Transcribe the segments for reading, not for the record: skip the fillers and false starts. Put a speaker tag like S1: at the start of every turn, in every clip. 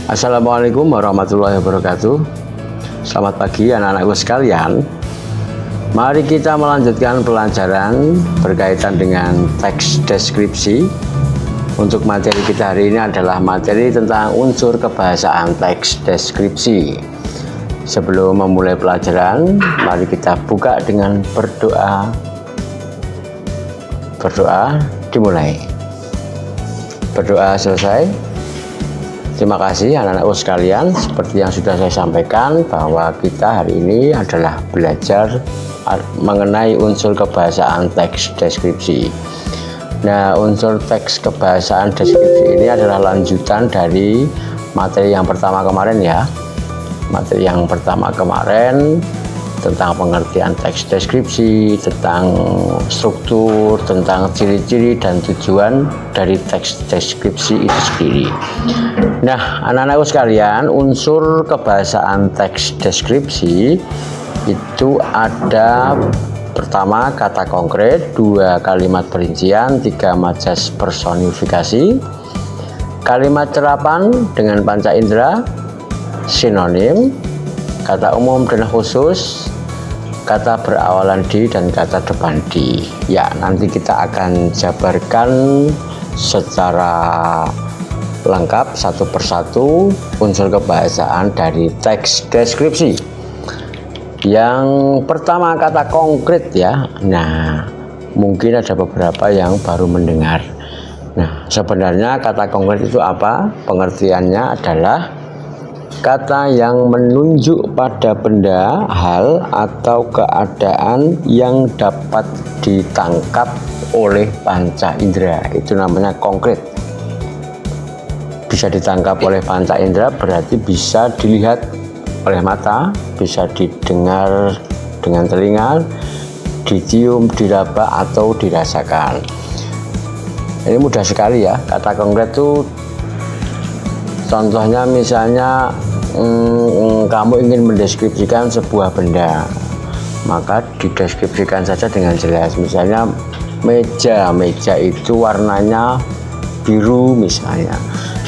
S1: Assalamualaikum warahmatullahi wabarakatuh. Selamat pagi anak-anakku sekalian. Mari kita melanjutkan pelajaran berkaitan dengan teks deskripsi. Untuk materi kita hari ini adalah materi tentang unsur kebahasaan teks deskripsi. Sebelum memulai pelajaran, mari kita buka dengan berdoa. Berdoa dimulai. Berdoa selesai. Terima kasih anak-anakku sekalian, seperti yang sudah saya sampaikan bahwa kita hari ini adalah belajar mengenai unsur kebahasaan teks deskripsi. Nah, unsur teks kebahasaan deskripsi ini adalah lanjutan dari materi yang pertama kemarin ya. Materi yang pertama kemarin tentang pengertian teks deskripsi, tentang struktur, tentang ciri-ciri dan tujuan dari teks deskripsi itu sendiri. Nah, anak-anakku sekalian, unsur kebahasaan teks deskripsi itu ada pertama kata konkret, dua kalimat perincian, tiga majas personifikasi, kalimat serapan dengan panca indera, sinonim, kata umum dan khusus, kata berawalan di dan kata depan di. Ya, nanti kita akan jabarkan secara lengkap satu persatu unsur kebahasaan dari teks deskripsi. Yang pertama kata konkret ya. Nah, mungkin ada beberapa yang baru mendengar. Nah, sebenarnya kata konkret itu apa? Pengertiannya adalah kata yang menunjuk pada benda, hal, atau keadaan yang dapat ditangkap oleh panca indera. Itu namanya konkret. Bisa ditangkap oleh panca indera berarti bisa dilihat oleh mata, bisa didengar dengan telinga, dicium, diraba, atau dirasakan. Ini mudah sekali ya, kata konkret itu contohnya misalnya kamu ingin mendeskripsikan sebuah benda, maka dideskripsikan saja dengan jelas. Misalnya meja itu warnanya biru misalnya.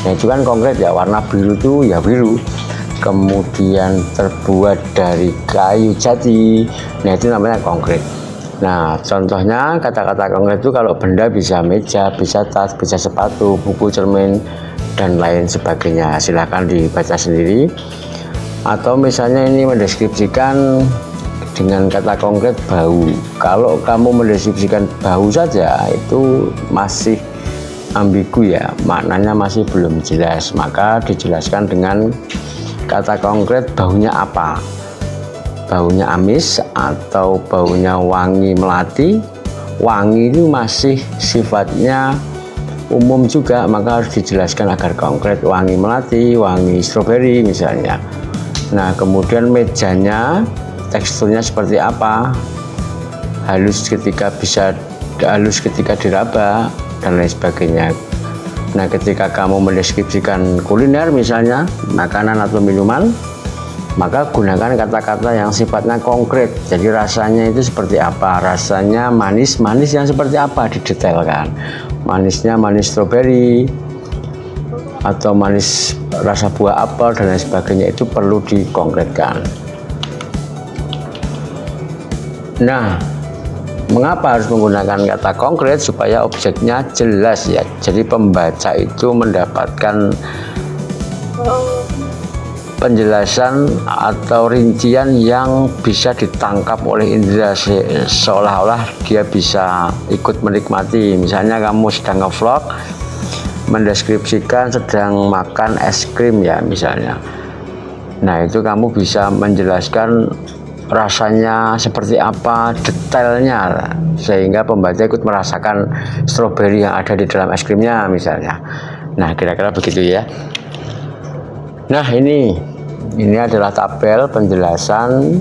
S1: Nah, itu kan konkret ya, warna biru itu ya biru. Kemudian terbuat dari kayu jati. Nah, itu namanya konkret. Nah, contohnya kata-kata konkret itu kalau benda bisa meja, bisa tas, bisa sepatu, buku, cermin, dan lain sebagainya. Silahkan dibaca sendiri. Atau misalnya ini mendeskripsikan dengan kata konkret bau. Kalau kamu mendeskripsikan bau saja itu masih ambigu ya, maknanya masih belum jelas. Maka dijelaskan dengan kata konkret baunya apa. Baunya amis atau baunya wangi melati. Wangi itu masih sifatnya umum juga, maka harus dijelaskan agar konkret. Wangi melati, wangi stroberi misalnya. Nah, kemudian mejanya teksturnya seperti apa, halus ketika diraba dan lain sebagainya. Nah, ketika kamu mendeskripsikan kuliner misalnya, makanan atau minuman, maka gunakan kata-kata yang sifatnya konkret. Jadi rasanya itu seperti apa, rasanya manis yang seperti apa, didetailkan. Manisnya manis stroberi atau manis rasa buah apel dan lain sebagainya, itu perlu dikonkretkan. Nah, mengapa harus menggunakan kata konkret? Supaya objeknya jelas ya. Jadi pembaca itu mendapatkan penjelasan atau rincian yang bisa ditangkap oleh indera, seolah-olah dia bisa ikut menikmati. Misalnya kamu sedang nge-vlog mendeskripsikan sedang makan es krim ya misalnya. Nah, itu kamu bisa menjelaskan rasanya seperti apa, detailnya, sehingga pembaca ikut merasakan stroberi yang ada di dalam es krimnya misalnya. Nah, kira-kira begitu ya. Nah, ini adalah tabel penjelasan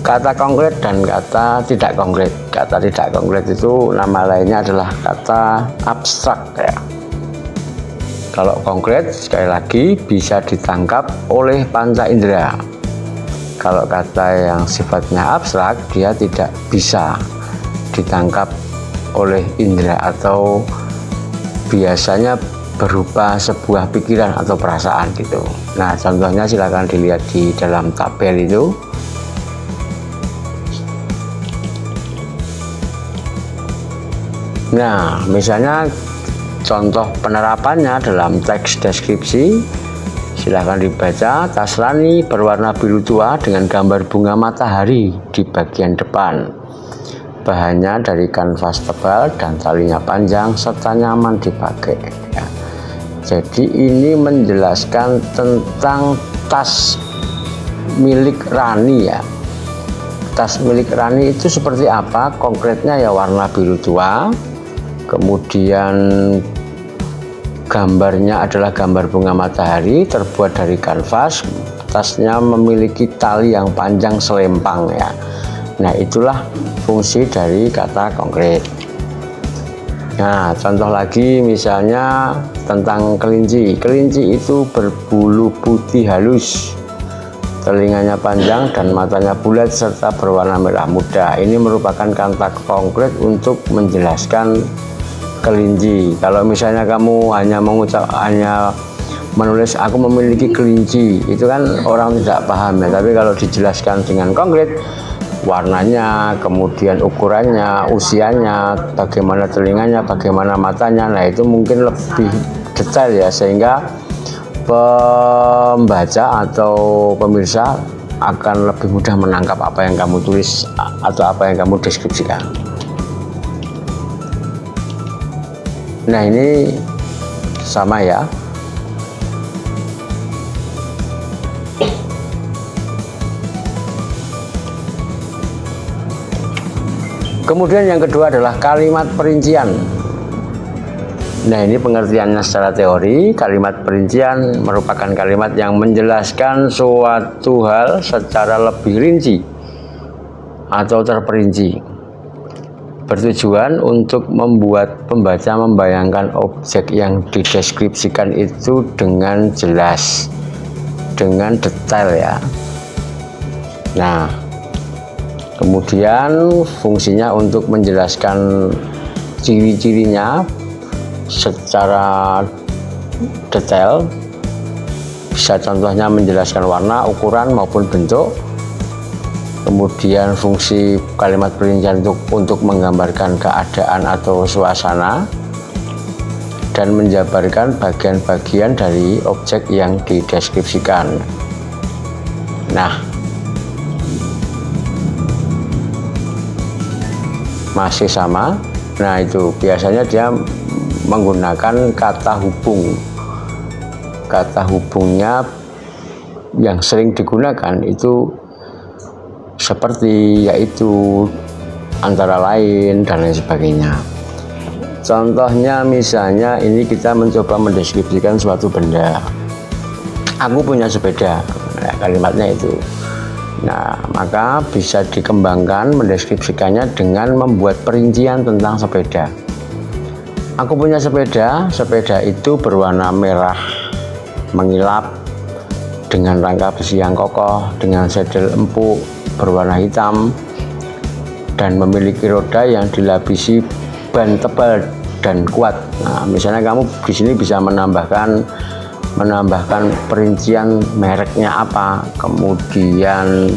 S1: kata konkret dan kata tidak konkret. Kata tidak konkret itu nama lainnya adalah kata abstrak ya. Kalau konkret sekali lagi bisa ditangkap oleh panca indera. Kalau kata yang sifatnya abstrak dia tidak bisa ditangkap oleh indera, atau biasanya berupa sebuah pikiran atau perasaan gitu. Nah, contohnya silakan dilihat di dalam tabel itu. Nah, misalnya contoh penerapannya dalam teks deskripsi, silahkan dibaca. Tas Rani berwarna biru tua dengan gambar bunga matahari di bagian depan. Bahannya dari kanvas tebal dan talinya panjang serta nyaman dipakai. Ya. Jadi ini menjelaskan tentang tas milik Rani ya. Tas milik Rani itu seperti apa? Konkretnya ya warna biru tua. Kemudian gambarnya adalah gambar bunga matahari terbuat dari kanvas. Tasnya memiliki tali yang panjang selempang ya. Nah, itulah fungsi dari kata konkret. Nah, contoh lagi misalnya tentang kelinci. Kelinci itu berbulu putih halus, telinganya panjang dan matanya bulat serta berwarna merah muda. Ini merupakan kata konkret untuk menjelaskan kelinci. Kalau misalnya kamu hanya menulis aku memiliki kelinci, itu kan orang tidak paham ya. Tapi kalau dijelaskan dengan konkret, warnanya, kemudian ukurannya, usianya, bagaimana telinganya, bagaimana matanya, nah itu mungkin lebih detail ya, sehingga pembaca atau pemirsa akan lebih mudah menangkap apa yang kamu tulis atau apa yang kamu deskripsikan. Nah, ini sama ya. Kemudian yang kedua adalah kalimat perincian. Nah, ini pengertiannya secara teori. Kalimat perincian merupakan kalimat yang menjelaskan suatu hal secara lebih rinci atau terperinci, bertujuan untuk membuat pembaca membayangkan objek yang dideskripsikan itu dengan jelas, dengan detail ya. Nah, kemudian fungsinya untuk menjelaskan ciri-cirinya secara detail. Bisa contohnya menjelaskan warna, ukuran maupun bentuk. Kemudian fungsi kalimat perincian untuk menggambarkan keadaan atau suasana dan menjabarkan bagian-bagian dari objek yang dideskripsikan. Nah, masih sama. Nah, itu biasanya dia menggunakan kata hubung. Kata hubungnya yang sering digunakan itu seperti, yaitu, antara lain, dan lain sebagainya. Contohnya misalnya ini kita mencoba mendeskripsikan suatu benda. Aku punya sepeda, nah, kalimatnya itu. Nah, maka bisa dikembangkan mendeskripsikannya dengan membuat perincian tentang sepeda. Aku punya sepeda, sepeda itu berwarna merah mengilap dengan rangka besi yang kokoh, dengan sedel empuk berwarna hitam, dan memiliki roda yang dilapisi ban tebal dan kuat. Nah, misalnya kamu di sini bisa menambahkan perincian mereknya apa, kemudian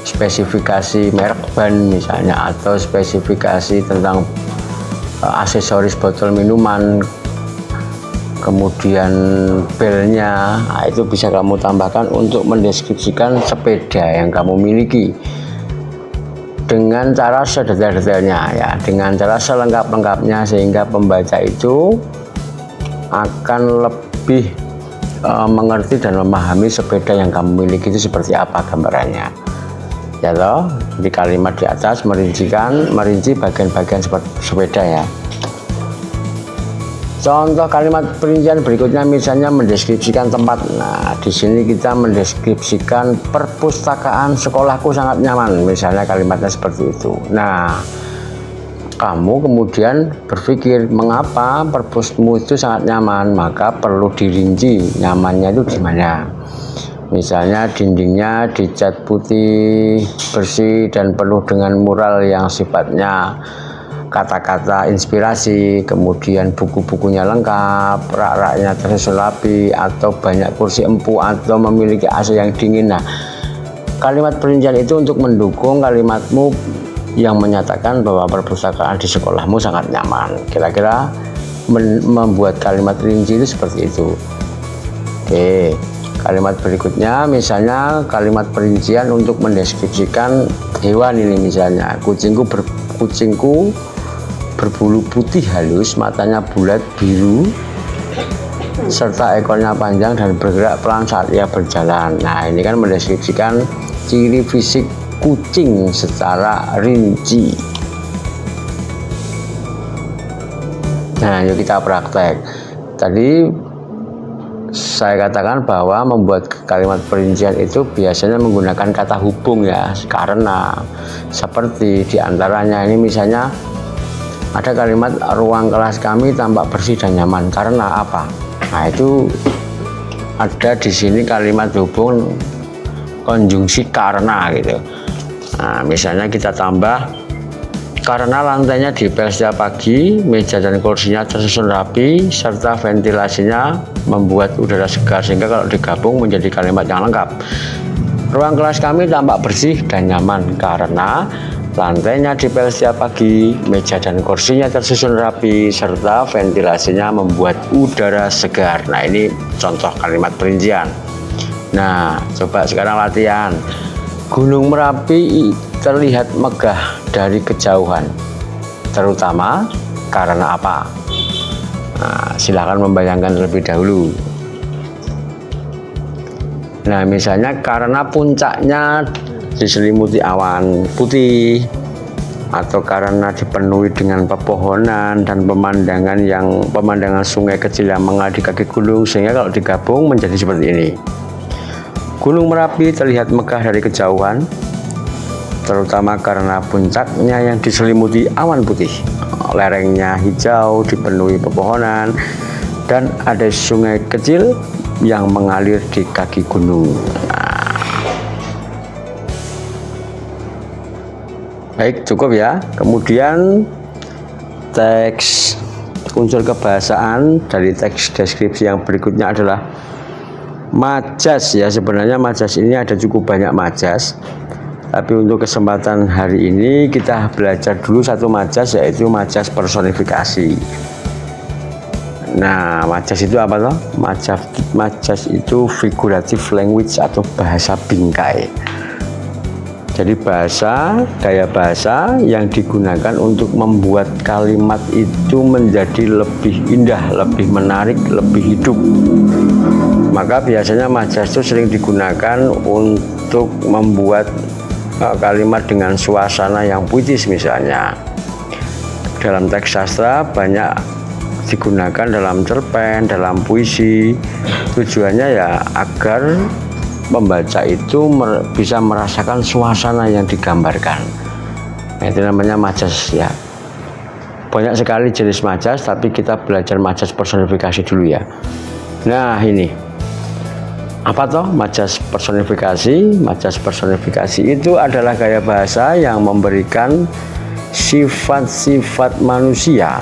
S1: spesifikasi merek ban misalnya, atau spesifikasi tentang aksesoris botol minuman, kemudian belnya. Nah, itu bisa kamu tambahkan untuk mendeskripsikan sepeda yang kamu miliki dengan cara sedetail-detailnya ya, dengan cara selengkap-lengkapnya, sehingga pembaca itu akan lebih mengerti dan memahami sepeda yang kamu miliki itu seperti apa gambarannya. Ya toh, di kalimat di atas merinci bagian-bagian sepeda ya. Contoh kalimat perincian berikutnya misalnya mendeskripsikan tempat. Nah, di sini kita mendeskripsikan perpustakaan sekolahku sangat nyaman, misalnya kalimatnya seperti itu. Nah, kamu kemudian berpikir mengapa perpusmu itu sangat nyaman, maka perlu dirinci nyamannya itu gimana. Misalnya dindingnya dicat putih bersih dan penuh dengan mural yang sifatnya kata-kata inspirasi, kemudian buku-bukunya lengkap, rak-raknya tersusun rapi, atau banyak kursi empuk, atau memiliki AC yang dingin. Nah, kalimat perincian itu untuk mendukung kalimatmu yang menyatakan bahwa perpustakaan di sekolahmu sangat nyaman. Kira-kira membuat kalimat rinci itu seperti itu. Oke, kalimat berikutnya misalnya kalimat perincian untuk mendeskripsikan hewan ini, misalnya kucingku berbulu putih halus, matanya bulat biru, serta ekornya panjang dan bergerak pelan saat ia berjalan. Nah, ini kan mendeskripsikan ciri fisik kucing secara rinci. Nah, yuk kita praktek. Tadi saya katakan bahwa membuat kalimat perincian itu biasanya menggunakan kata hubung ya, karena seperti diantaranya ini misalnya ada kalimat ruang kelas kami tampak bersih dan nyaman karena apa? Nah, itu ada di sini kalimat hubung konjungsi karena gitu. Nah, misalnya kita tambah karena lantainya dipel setiap pagi, meja dan kursinya tersusun rapi, serta ventilasinya membuat udara segar, sehingga kalau digabung menjadi kalimat yang lengkap. Ruang kelas kami tampak bersih dan nyaman karena lantainya dipel setiap pagi, meja dan kursinya tersusun rapi, serta ventilasinya membuat udara segar. Nah, ini contoh kalimat perincian. Nah, coba sekarang latihan. Gunung Merapi terlihat megah dari kejauhan, terutama karena apa? Nah, silakan membayangkan terlebih dahulu. Nah, misalnya karena puncaknya diselimuti awan putih, atau karena dipenuhi dengan pepohonan dan pemandangan sungai kecil yang mengalir di kaki gunung, sehingga kalau digabung menjadi seperti ini. Gunung Merapi terlihat megah dari kejauhan, terutama karena puncaknya yang diselimuti awan putih, lerengnya hijau dipenuhi pepohonan, dan ada sungai kecil yang mengalir di kaki gunung. Nah, baik, cukup ya. Kemudian teks unsur kebahasaan dari teks deskripsi yang berikutnya adalah majas ya. Sebenarnya majas ini ada cukup banyak majas, tapi untuk kesempatan hari ini kita belajar dulu satu majas, yaitu majas personifikasi. Nah, majas itu apa toh? Majas itu figurative language atau bahasa bingkai. Jadi gaya bahasa yang digunakan untuk membuat kalimat itu menjadi lebih indah, lebih menarik, lebih hidup. Maka biasanya majas itu sering digunakan untuk membuat kalimat dengan suasana yang puitis. Misalnya dalam teks sastra banyak digunakan dalam cerpen, dalam puisi. Tujuannya ya agar pembaca itu bisa merasakan suasana yang digambarkan. Nah, itu namanya majas ya. Banyak sekali jenis majas, tapi kita belajar majas personifikasi dulu ya. Nah, ini apa toh majas personifikasi? Majas personifikasi itu adalah gaya bahasa yang memberikan sifat-sifat manusia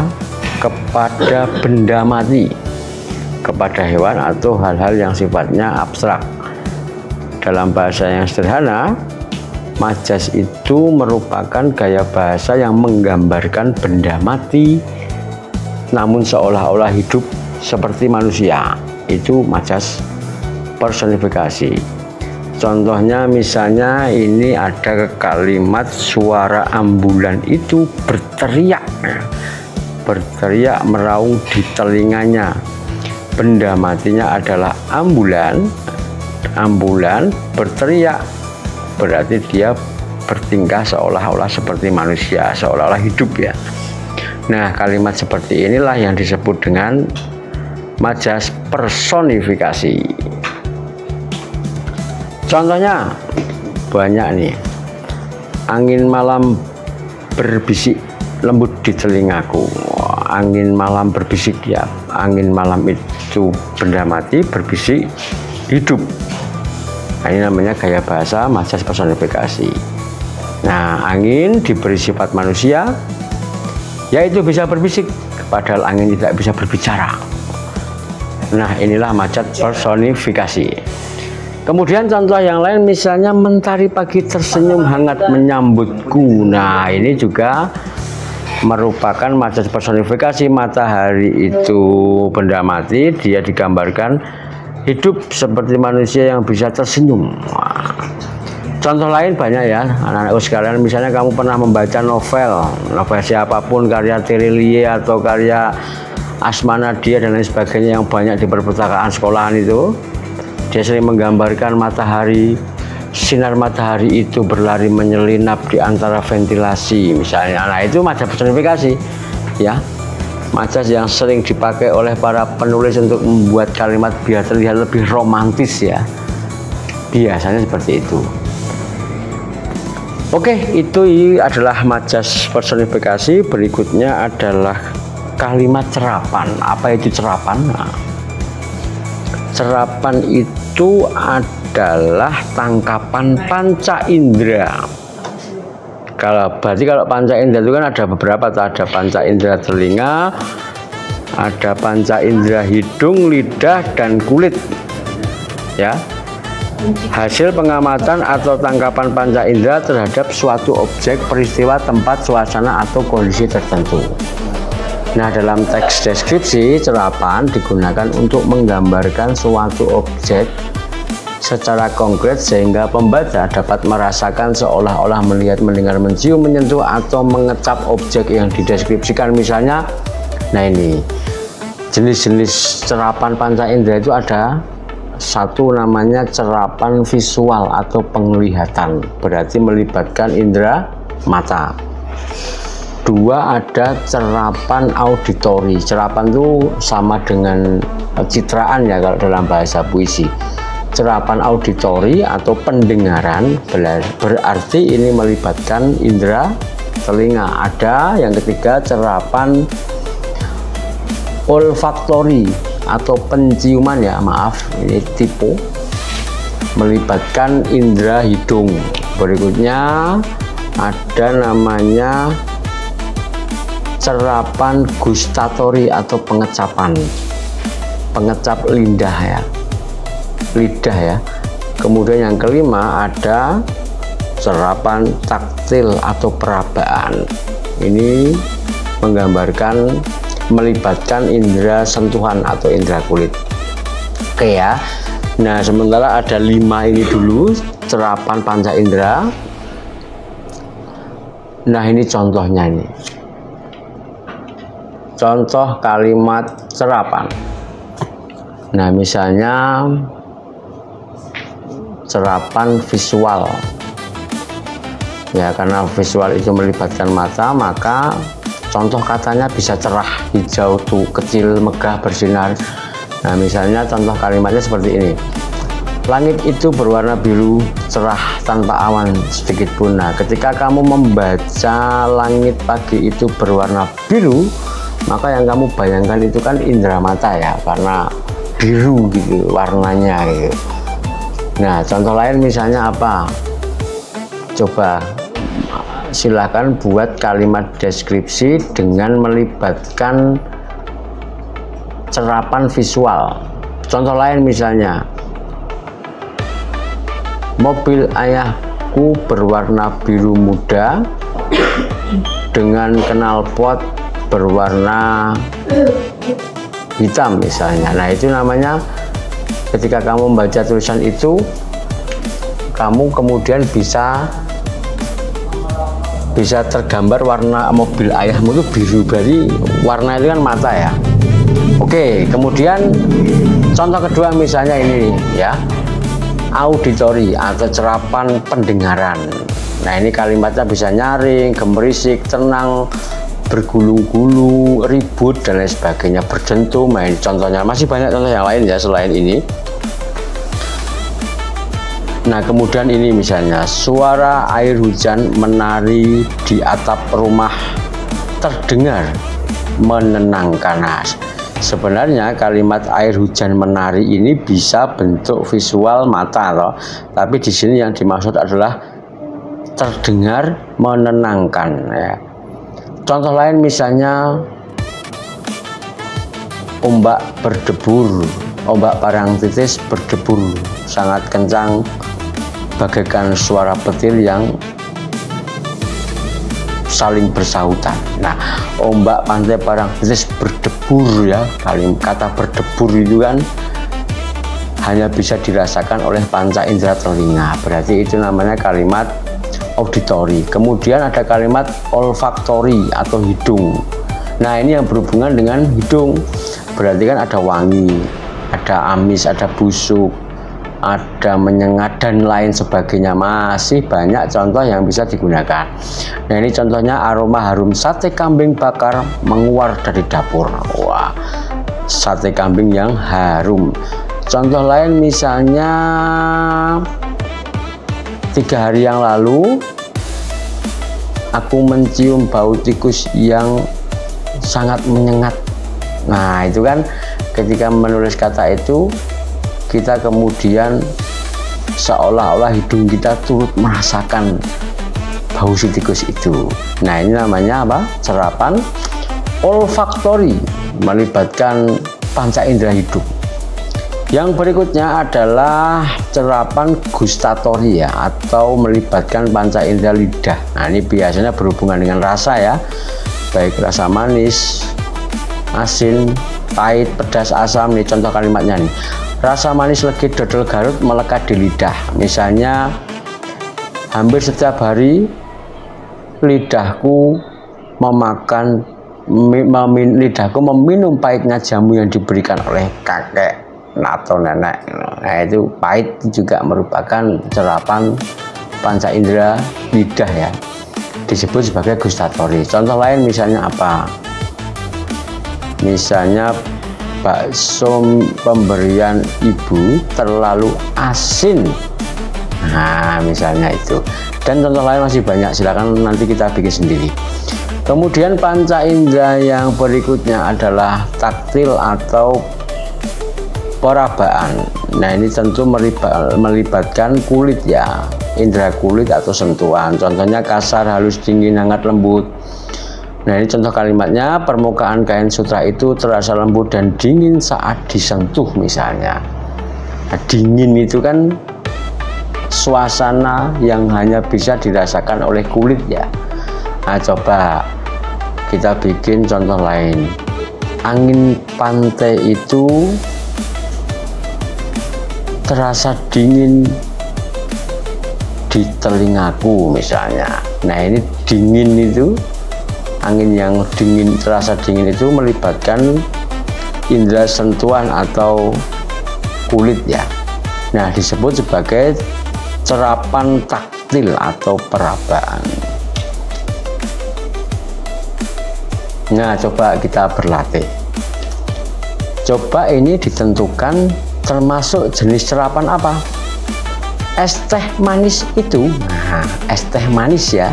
S1: kepada benda mati, kepada hewan atau hal-hal yang sifatnya abstrak. Dalam bahasa yang sederhana, majas itu merupakan gaya bahasa yang menggambarkan benda mati namun seolah-olah hidup seperti manusia. Itu majas personifikasi. Contohnya misalnya ini ada kalimat suara ambulan itu berteriak meraung di telinganya. Benda matinya adalah ambulan berteriak, berarti dia bertingkah seolah-olah seperti manusia, seolah-olah hidup ya. Nah, kalimat seperti inilah yang disebut dengan majas personifikasi. Contohnya banyak nih. Angin malam berbisik lembut di telingaku. Angin malam berbisik ya. Angin malam itu benda mati, berbisik hidup. Nah, ini namanya gaya bahasa majas personifikasi. Nah, angin diberi sifat manusia, yaitu bisa berbisik, padahal angin tidak bisa berbicara. Nah, inilah macat personifikasi. Kemudian contoh yang lain, misalnya mentari pagi tersenyum hangat menyambutku. Nah, ini juga merupakan macat personifikasi. Matahari itu benda mati, dia digambarkan hidup seperti manusia yang bisa tersenyum. Nah, contoh lain banyak ya anak-anakku sekalian. Misalnya kamu pernah membaca novel siapapun, karya Tiriliye atau karya Asma Nadia dan lain sebagainya yang banyak di perpustakaan sekolahan itu. Dia sering menggambarkan matahari, sinar matahari itu berlari menyelinap di antara ventilasi misalnya. Nah, itu macat personifikasi ya, macat yang sering dipakai oleh para penulis untuk membuat kalimat biar terlihat lebih romantis ya, biasanya seperti itu. Oke, itu adalah macat personifikasi. Berikutnya adalah kalimat cerapan. Apa itu cerapan? Nah, cerapan itu adalah tangkapan panca indera. Berarti kalau panca indera itu kan ada beberapa, ada panca indera telinga, ada panca indera hidung, lidah, dan kulit. Ya. Hasil pengamatan atau tangkapan panca indera terhadap suatu objek, peristiwa, tempat, suasana, atau kondisi tertentu. Nah, dalam teks deskripsi, cerapan digunakan untuk menggambarkan suatu objek secara konkret sehingga pembaca dapat merasakan seolah-olah melihat, mendengar, mencium, menyentuh, atau mengecap objek yang dideskripsikan. Misalnya, nah ini jenis-jenis cerapan panca indera itu ada. Satu namanya cerapan visual atau penglihatan, berarti melibatkan indera mata. Dua, ada cerapan auditori. Cerapan itu sama dengan citraan ya kalau dalam bahasa puisi. Cerapan auditori atau pendengaran berarti ini melibatkan indera telinga. Ada yang ketiga, cerapan olfaktori atau penciuman ya, maaf ini tipe, melibatkan indera hidung. Berikutnya ada namanya cerapan gustatori atau pengecapan, pengecap lidah ya. Kemudian yang kelima ada cerapan taktil atau perabaan. Ini menggambarkan, melibatkan indera sentuhan atau indera kulit. Oke ya. Nah, sementara ada 5 ini dulu cerapan panca indera. Nah, ini contohnya ini. Contoh kalimat cerapan. Nah, misalnya cerapan visual. Ya, karena visual itu melibatkan mata, maka contoh katanya bisa cerah, hijau, tuh, kecil, megah, bersinar. Nah, misalnya contoh kalimatnya seperti ini. Langit itu berwarna biru, cerah, tanpa awan sedikit pun. Nah, ketika kamu membaca langit pagi itu berwarna biru, maka yang kamu bayangkan itu kan indera mata ya, karena biru gitu warnanya gitu. Nah, contoh lain misalnya apa? Coba silakan buat kalimat deskripsi dengan melibatkan cerapan visual. Contoh lain misalnya, mobil ayahku berwarna biru muda dengan knalpot berwarna hitam misalnya. Nah, itu namanya ketika kamu membaca tulisan itu, kamu kemudian bisa tergambar warna mobil ayahmu itu biru, berarti warna itu kan mata ya. Oke, kemudian contoh kedua misalnya ini ya, auditori atau cerapan pendengaran. Nah, ini kalimatnya bisa nyaring, gemerisik, tenang, bergulung-gulung, ribut, dan lain sebagainya, berdentum. Nah, contohnya masih banyak contoh yang lain ya selain ini. Nah, kemudian ini misalnya suara air hujan menari di atap rumah terdengar menenangkan. Nah, sebenarnya kalimat air hujan menari ini bisa bentuk visual mata loh, tapi di sini yang dimaksud adalah terdengar menenangkan ya. Contoh lain misalnya ombak berdebur, ombak Parangtritis berdebur sangat kencang bagaikan suara petir yang saling bersahutan. Nah, ombak pantai Parangtritis berdebur ya, kata berdebur itu kan hanya bisa dirasakan oleh panca indera telinga, berarti itu namanya kalimat auditori. Kemudian ada kalimat olfaktori atau hidung. Nah, ini yang berhubungan dengan hidung, berarti kan ada wangi, ada amis, ada busuk, ada menyengat dan lain sebagainya. Masih banyak contoh yang bisa digunakan. Nah, ini contohnya aroma harum sate kambing bakar menguar dari dapur. Wah, sate kambing yang harum. Contoh lain misalnya 3 hari yang lalu aku mencium bau tikus yang sangat menyengat. Nah, itu kan ketika menulis kata itu kita kemudian seolah-olah hidung kita turut merasakan bau si tikus itu. Nah, ini namanya apa? Serapan olfaktori, melibatkan panca indera hidung. Yang berikutnya adalah serapan gustatori ya, atau melibatkan panca indera lidah. Nah, ini biasanya berhubungan dengan rasa ya, baik rasa manis, asin, pahit, pedas, asam. Nih contoh kalimatnya nih. Rasa manis legit dodol Garut melekat di lidah. Misalnya, hampir setiap hari lidahku lidahku meminum pahitnya jamu yang diberikan oleh kakek atau nenek. Nah, itu pahit juga merupakan serapan panca indera lidah ya, disebut sebagai gustatori. Contoh lain misalnya apa? Misalnya bakso pemberian ibu terlalu asin. Nah, misalnya itu. Dan contoh lain masih banyak, silakan nanti kita bikin sendiri. Kemudian panca indera yang berikutnya adalah taktil atau perabaan. Nah, ini tentu melibatkan kulit ya, indera kulit atau sentuhan. Contohnya kasar, halus, dingin, hangat, lembut. Nah, ini contoh kalimatnya, permukaan kain sutra itu terasa lembut dan dingin saat disentuh misalnya. Nah, dingin itu kan suasana yang hanya bisa dirasakan oleh kulit ya. Nah, coba kita bikin contoh lain. Angin pantai itu terasa dingin di telingaku misalnya. Nah, ini dingin itu, angin yang dingin, terasa dingin itu melibatkan indera sentuhan atau kulit ya. Nah, disebut sebagai serapan taktil atau perabaan. Nah, coba kita berlatih. Coba ini ditentukan termasuk jenis serapan apa? Es teh manis itu. Nah, es teh manis ya,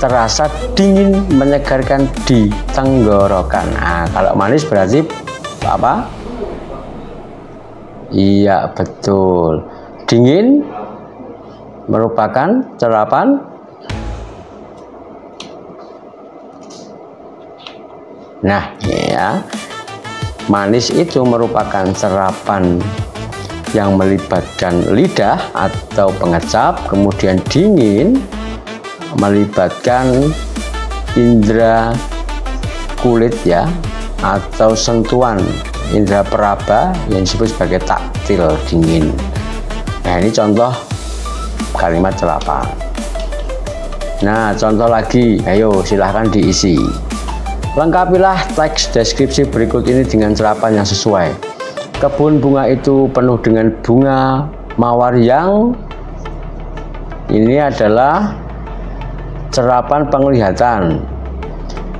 S1: terasa dingin menyegarkan di tenggorokan. Nah, kalau manis berarti apa? Iya, betul. Dingin merupakan serapan nah ya, manis itu merupakan serapan yang melibatkan lidah atau pengecap. Kemudian dingin melibatkan indera kulit ya, atau sentuhan, indera peraba yang disebut sebagai taktil, dingin. Nah, ini contoh kalimat serapan. Nah, contoh lagi, ayo silahkan diisi. Lengkapilah teks deskripsi berikut ini dengan serapan yang sesuai. Kebun bunga itu penuh dengan bunga mawar yang ini adalah serapan penglihatan.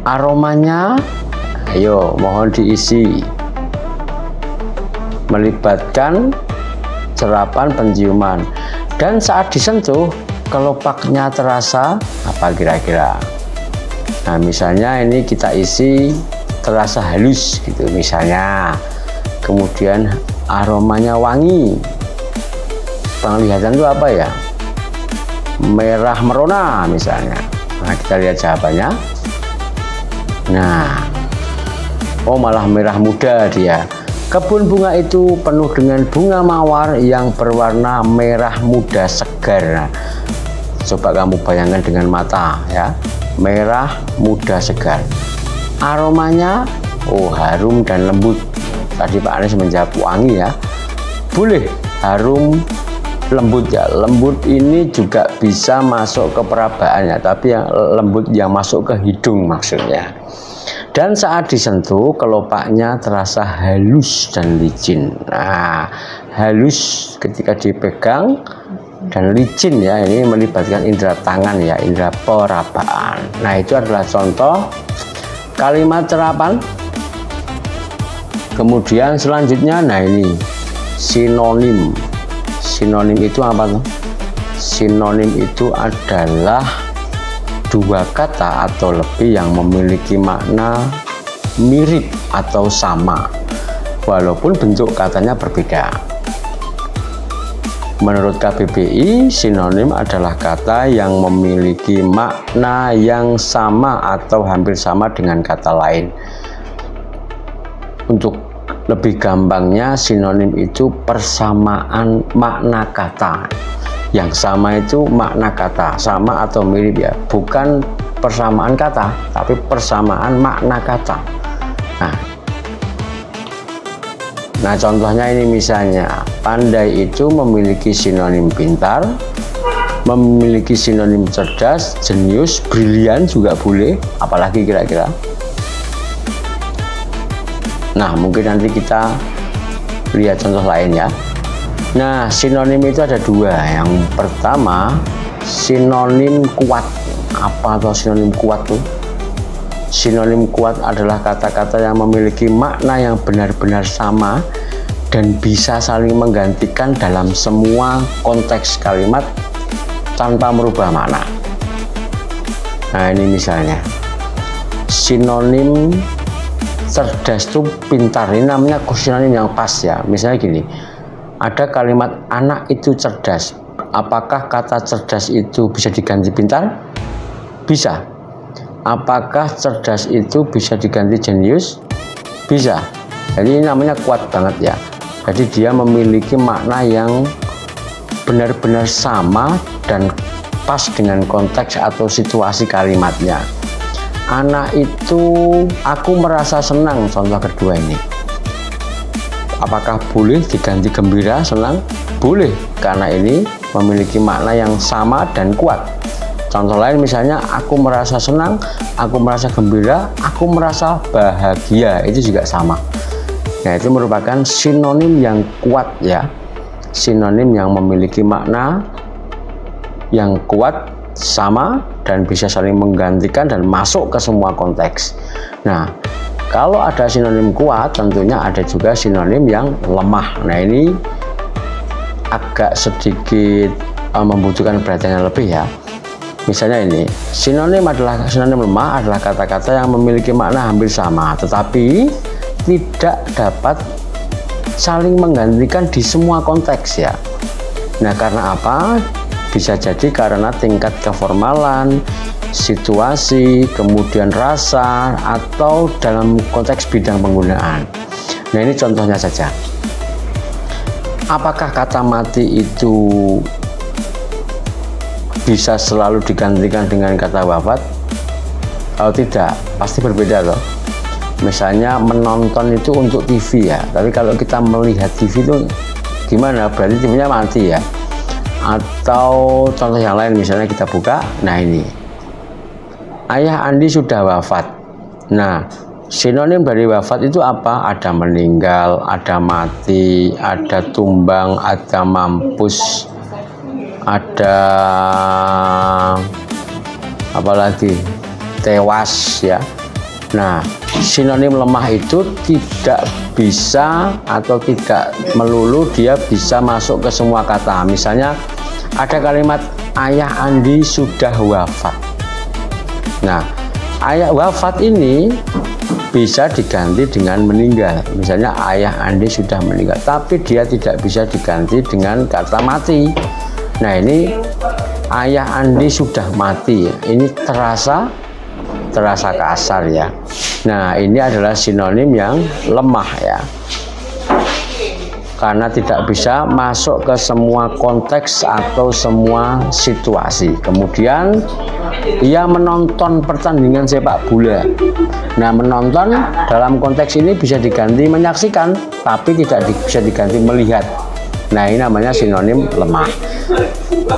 S1: Aromanya, ayo mohon diisi. Melibatkan serapan penciuman. Dan saat disentuh, kelopaknya terasa apa kira-kira? Nah, misalnya ini kita isi terasa halus gitu misalnya. Kemudian aromanya wangi. Penglihatan itu apa ya? Merah merona misalnya. Nah, kita lihat jawabannya. Nah, oh malah merah muda dia. Kebun bunga itu penuh dengan bunga mawar yang berwarna merah muda segar. Nah, coba kamu bayangkan dengan mata ya, merah muda segar. Aromanya harum dan lembut. Tadi Pak Anies menjawab wangi ya. Boleh harum lembut ya. Lembut ini juga bisa masuk ke perabaan ya, tapi yang lembut yang masuk ke hidung maksudnya. Dan saat disentuh, kelopaknya terasa halus dan licin. Nah, halus ketika dipegang dan licin ya, ini melibatkan indera tangan ya, indera perabaan. Nah, itu adalah contoh kalimat serapan. Kemudian selanjutnya, nah ini sinonim. Sinonim itu apa tuh? Sinonim itu adalah dua kata atau lebih yang memiliki makna mirip atau sama, walaupun bentuk katanya berbeda. Menurut KBBI, sinonim adalah kata yang memiliki makna yang sama atau hampir sama dengan kata lain. Untuk lebih gampangnya, sinonim itu persamaan makna kata. Yang sama itu makna kata, sama atau mirip ya, bukan persamaan kata, tapi persamaan makna kata. Nah, contohnya ini misalnya, pandai itu memiliki sinonim pintar, memiliki sinonim cerdas, jenius, brilian juga boleh, apalagi kira-kira. Nah, mungkin nanti kita lihat contoh lain ya. Nah, sinonim itu ada dua. Yang pertama, sinonim kuat. Apa tuh sinonim kuat tuh? Sinonim kuat adalah kata-kata yang memiliki makna yang benar-benar sama dan bisa saling menggantikan dalam semua konteks kalimat tanpa merubah makna. Nah, ini misalnya sinonim cerdas itu pintar. Ini namanya sinonim yang pas ya. Misalnya gini, ada kalimat anak itu cerdas. Apakah kata cerdas itu bisa diganti pintar? Bisa. Apakah cerdas itu bisa diganti jenius? Bisa. Jadi ini namanya kuat banget ya. Jadi dia memiliki makna yang benar-benar sama dan pas dengan konteks atau situasi kalimatnya. Anak itu, aku merasa senang, contoh kedua ini. Apakah boleh diganti gembira, senang? Boleh, karena ini memiliki makna yang sama dan kuat. Contoh lain misalnya, aku merasa senang, aku merasa gembira, aku merasa bahagia, itu juga sama. Nah, itu merupakan sinonim yang kuat ya. Sinonim yang memiliki makna yang kuat, sama, dan bisa saling menggantikan dan masuk ke semua konteks. Nah, kalau ada sinonim kuat, tentunya ada juga sinonim yang lemah. Nah, ini agak sedikit membutuhkan perhatian yang lebih ya. Misalnya ini, sinonim lemah adalah kata-kata yang memiliki makna hampir sama, tetapi tidak dapat saling menggantikan di semua konteks ya. Nah, karena apa? Bisa jadi karena tingkat keformalan, situasi, kemudian rasa, atau dalam konteks bidang penggunaan. Nah, ini contohnya saja. Apakah kata mati itu bisa selalu digantikan dengan kata wafat? Kalau tidak, pasti berbeda loh. Misalnya menonton itu untuk TV ya, tapi kalau kita melihat TV itu gimana? Berarti TV-nya mati ya. Atau contoh yang lain, misalnya kita buka, nah ini, ayah Andi sudah wafat. Nah, sinonim dari wafat itu apa? Ada meninggal, ada mati, ada tumbang, ada mampus, ada apalagi tewas ya. Nah, sinonim lemah itu tidak bisa atau tidak melulu dia bisa masuk ke semua kata. Misalnya ada kalimat ayah Andi sudah wafat. Nah, ayah wafat ini bisa diganti dengan meninggal. Misalnya ayah Andi sudah meninggal, tapi dia tidak bisa diganti dengan kata mati. Nah, ini ayah Andi sudah mati. Ini terasa terasa kasar ya. Nah, ini adalah sinonim yang lemah ya, karena tidak bisa masuk ke semua konteks atau semua situasi. Kemudian ia menonton pertandingan sepak bola. Nah, menonton dalam konteks ini bisa diganti menyaksikan, tapi tidak bisa diganti melihat. Nah, ini namanya sinonim lemah.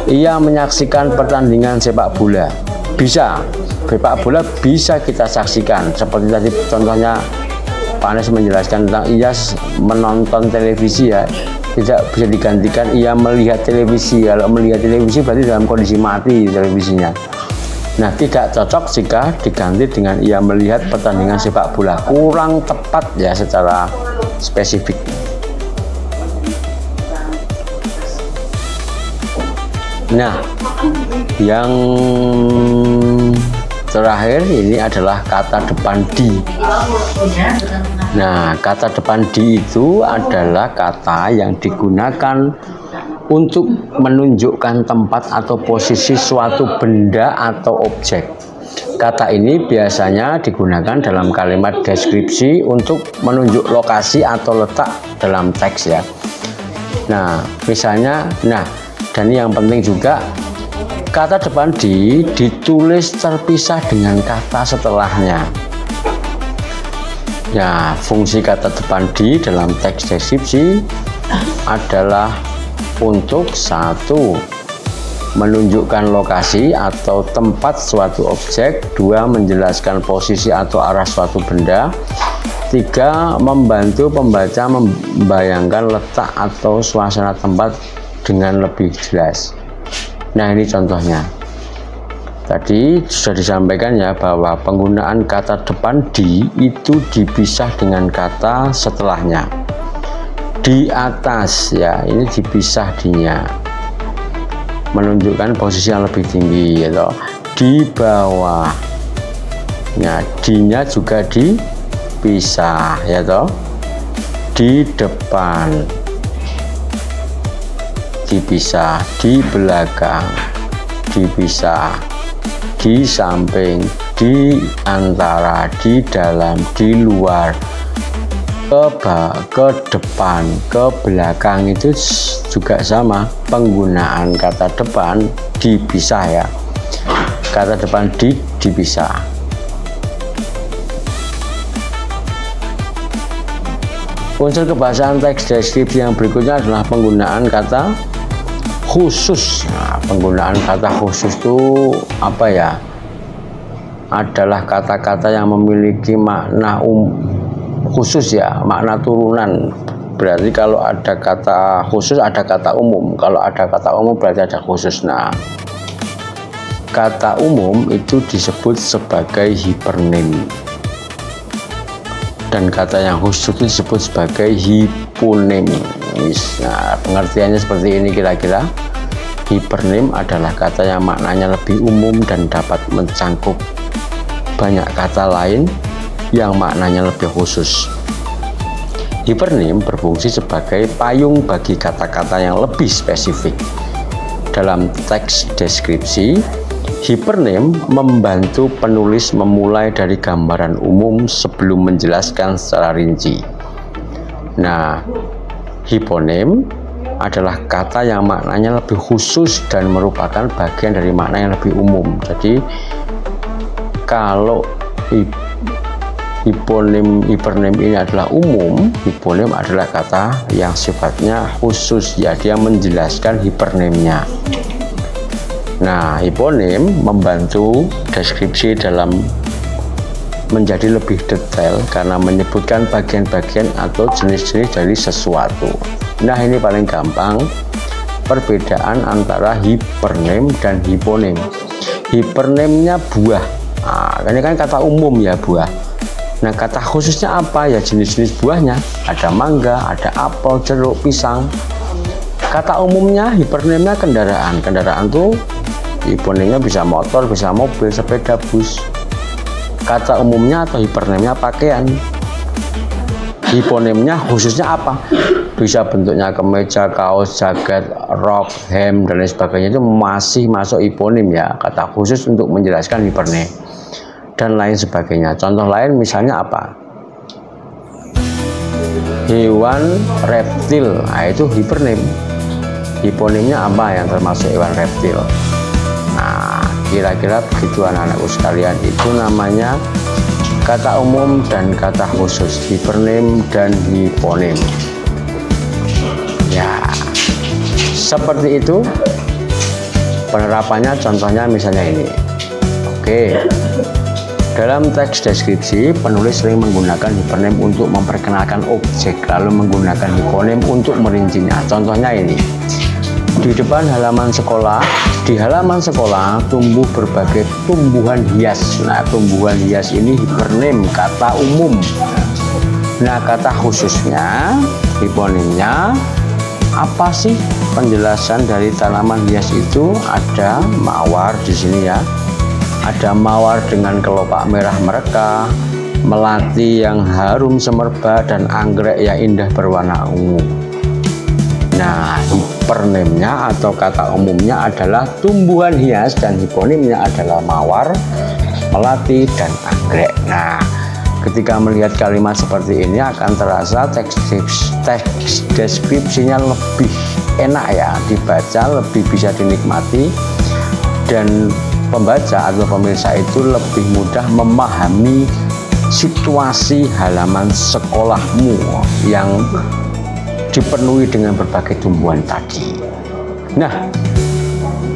S1: Ia menyaksikan pertandingan sepak bola. Bisa, sepak bola bisa kita saksikan. Seperti tadi contohnya Pak Anies menjelaskan tentang ia menonton televisi ya. Tidak bisa digantikan ia melihat televisi. Kalau melihat televisi berarti dalam kondisi mati televisinya. Nah, tidak cocok jika diganti dengan ia melihat pertandingan sepak bola. Kurang tepat ya secara spesifik. Nah, yang terakhir ini adalah kata depan di. Nah, kata depan di itu adalah kata yang digunakan untuk menunjukkan tempat atau posisi suatu benda atau objek. Kata ini biasanya digunakan dalam kalimat deskripsi untuk menunjuk lokasi atau letak dalam teks ya. Nah, misalnya, dan yang penting juga, kata depan di ditulis terpisah dengan kata setelahnya. Ya, fungsi kata depan di dalam teks deskripsi adalah untuk satu, menunjukkan lokasi atau tempat suatu objek. Dua, menjelaskan posisi atau arah suatu benda. Tiga, membantu pembaca membayangkan letak atau suasana tempat dengan lebih jelas. Nah, ini contohnya. Tadi sudah disampaikan ya bahwa penggunaan kata depan di itu dipisah dengan kata setelahnya. Di atas ya, ini dipisah dinya, menunjukkan posisi yang lebih tinggi gitu. Di bawah, nah dinya juga dipisah ya toh. Di depan dipisah, di belakang dipisah, di samping, di antara, di dalam, di luar, ke depan, ke belakang itu juga sama. Penggunaan kata depan dipisah ya. Kata depan dipisah. Unsur kebahasaan teks deskripsi yang berikutnya adalah penggunaan kata khusus. Nah, penggunaan kata khusus itu apa ya? Adalah kata-kata yang memiliki makna khusus ya, makna turunan. Berarti kalau ada kata khusus ada kata umum, kalau ada kata umum berarti ada khusus. Nah, kata umum itu disebut sebagai hipernim, dan kata yang khusus itu disebut sebagai hiponim. Nah, pengertiannya seperti ini kira-kira. Hipernim adalah kata yang maknanya lebih umum dan dapat mencangkup banyak kata lain yang maknanya lebih khusus. Hipernim berfungsi sebagai payung bagi kata-kata yang lebih spesifik. Dalam teks deskripsi, hipernim membantu penulis memulai dari gambaran umum sebelum menjelaskan secara rinci. Nah, hiponim adalah kata yang maknanya lebih khusus dan merupakan bagian dari makna yang lebih umum. Jadi kalau hipernim ini adalah umum, hiponim adalah kata yang sifatnya khusus ya, dia menjelaskan hipernimnya. Nah, hiponim membantu deskripsi dalam menjadi lebih detail karena menyebutkan bagian-bagian atau jenis-jenis dari sesuatu. Nah, ini paling gampang perbedaan antara hipernim dan hiponim. Hipernimnya buah. Nah, ini kan kata umum ya, buah. Nah, kata khususnya apa ya? Jenis-jenis buahnya. Ada mangga, ada apel, jeruk, pisang. Kata umumnya, hipernimnya kendaraan. Kendaraan tuh hiponimnya bisa motor, bisa mobil, sepeda, bus. Kata umumnya atau hipernimnya pakaian. Hiponimnya khususnya apa? Bisa bentuknya kemeja, kaos, jaket, rok, hem, dan lain sebagainya, itu masih masuk hiponim ya. Kata khusus untuk menjelaskan hipernim. dan lain sebagainya. Contoh lain misalnya apa? Hewan reptil, nah itu hipernim. Hiponimnya apa yang termasuk hewan reptil? Nah, kira-kira begitu anak-anakku sekalian. Itu namanya kata umum dan kata khusus, hipernim dan hiponim. Ya, seperti itu penerapannya. Contohnya misalnya ini. Oke, dalam teks deskripsi penulis sering menggunakan hipernim untuk memperkenalkan objek, lalu menggunakan hiponim untuk merincinya. Contohnya ini, di depan halaman sekolah, di halaman sekolah tumbuh berbagai tumbuhan hias. Nah, tumbuhan hias ini hipernim, kata umum. Nah, kata khususnya, hiponimnya apa sih? Penjelasan dari tanaman hias itu ada mawar di sini ya. Ada mawar dengan kelopak merah mereka, melati yang harum semerbak, dan anggrek yang indah berwarna ungu. Nah, hipernimnya atau kata umumnya adalah tumbuhan hias dan hiponimnya adalah mawar, melati, dan anggrek. Nah, ketika melihat kalimat seperti ini akan terasa teks deskripsinya lebih enak ya dibaca, lebih bisa dinikmati, dan pembaca atau pemirsa itu lebih mudah memahami situasi halaman sekolahmu yang dipenuhi dengan berbagai tumbuhan tadi. Nah,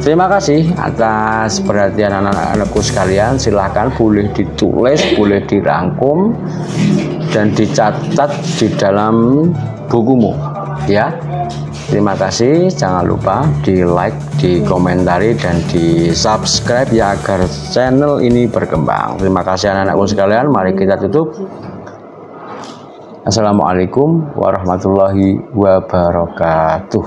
S1: terima kasih atas perhatian anak-anakku sekalian. Silahkan boleh ditulis, boleh dirangkum, dan dicatat di dalam bukumu ya. Terima kasih, jangan lupa di like, di komentari, dan di subscribe ya agar channel ini berkembang. Terima kasih anak-anakku sekalian, mari kita tutup. Assalamualaikum warahmatullahi wabarakatuh.